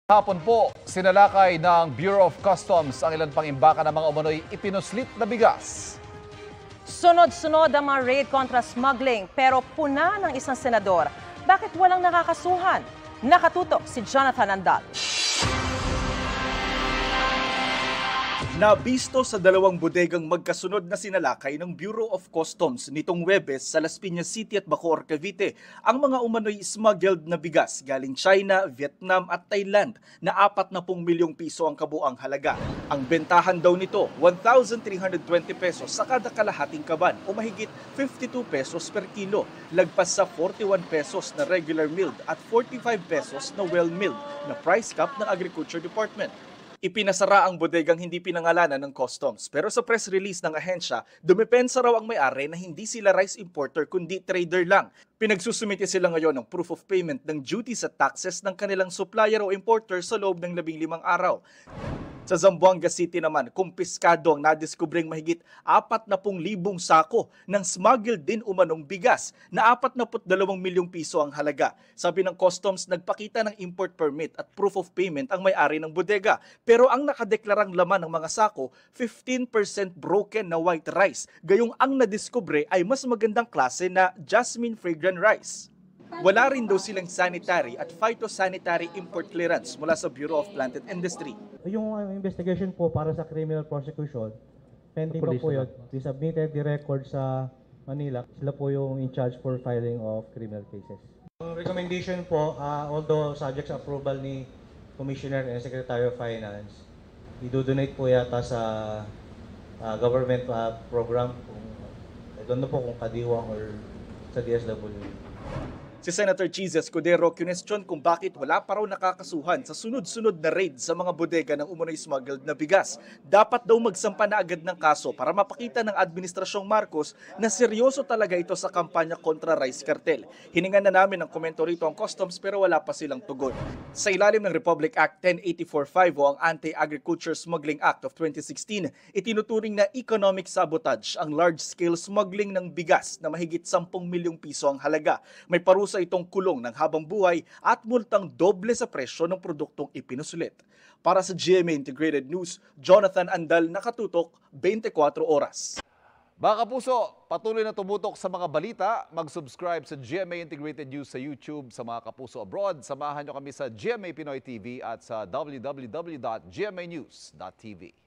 Hapon po, sinalakay ng Bureau of Customs ang ilan pang imbaka ng mga umano'y ipinuslit na bigas. Sunod-sunod ang mga raid kontra smuggling pero puna ng isang senador. Bakit walang nakakasuhan? Nakatutok si Jonathan Andal. Nabisto sa dalawang bodegang magkasunod na sinalakay ng Bureau of Customs nitong Huwebes sa Las Piñas City at Bacoor, Cavite ang mga umano'y smuggled na bigas galing China, Vietnam at Thailand na 40 milyong piso ang kabuang halaga. Ang bentahan daw nito 1,320 pesos sa kada kalahating kaban o mahigit 52 pesos per kilo, lagpas sa 41 pesos na regular milled at 45 pesos na well-milled na price cap ng Agriculture Department. Ipinasara ang bodegang hindi pinangalanan ng customs pero sa press release ng ahensya, dumepensa raw ang may-ari na hindi sila rice importer kundi trader lang. Pinagsusumite sila ngayon ng proof of payment ng duties at taxes ng kanilang supplier o importer sa loob ng 15 araw. Sa Zamboanga City naman, kumpiskado ang nadiskubring mahigit 40,000 sako ng smuggled din umanong bigas na 42 milyong piso ang halaga. Sabi ng customs, nagpakita ng import permit at proof of payment ang may-ari ng bodega. Pero ang nakadeklarang laman ng mga sako, 15% broken na white rice. Gayong ang nadiskubre ay mas magandang klase na jasmine fragrant rice. Wala rin daw silang sanitary at phytosanitary import clearance mula sa Bureau of Plant and Industry. Yung investigation po para sa criminal prosecution, pending pa po yun. We submitted the record sa Manila. Sila po yung in charge for filing of criminal cases. Ang recommendation po, although subject sa approval ni Commissioner and Secretary of Finance, i-donate po yata sa government program. I don't know po kung kadiwang or sa DSWD. Si Senator Cheese Escudero question kung bakit wala pa raw nakakasuhan sa sunod-sunod na raid sa mga bodega ng umano'y smuggled na bigas. Dapat daw magsampa na agad ng kaso para mapakita ng Administrasyong Marcos na seryoso talaga ito sa kampanya kontra rice cartel. Hiningan na namin ng komento rito ang customs pero wala pa silang tugon. Sa ilalim ng Republic Act 10845 o ang Anti-Agriculture Smuggling Act of 2016, itinuturing na economic sabotage ang large-scale smuggling ng bigas na mahigit 10 milyong piso ang halaga. May parusa itong kulong ng habang buhay at multang doble sa presyo ng produktong ipinuslit. Para sa GMA Integrated News, Jonathan Andal, nakatutok 24 oras. Mga kapuso, patuloy na tumutok sa mga balita. Mag-subscribe sa GMA Integrated News sa YouTube. Sa mga kapuso abroad, samahan nyo kami sa GMA Pinoy TV at sa www.gmanews.tv.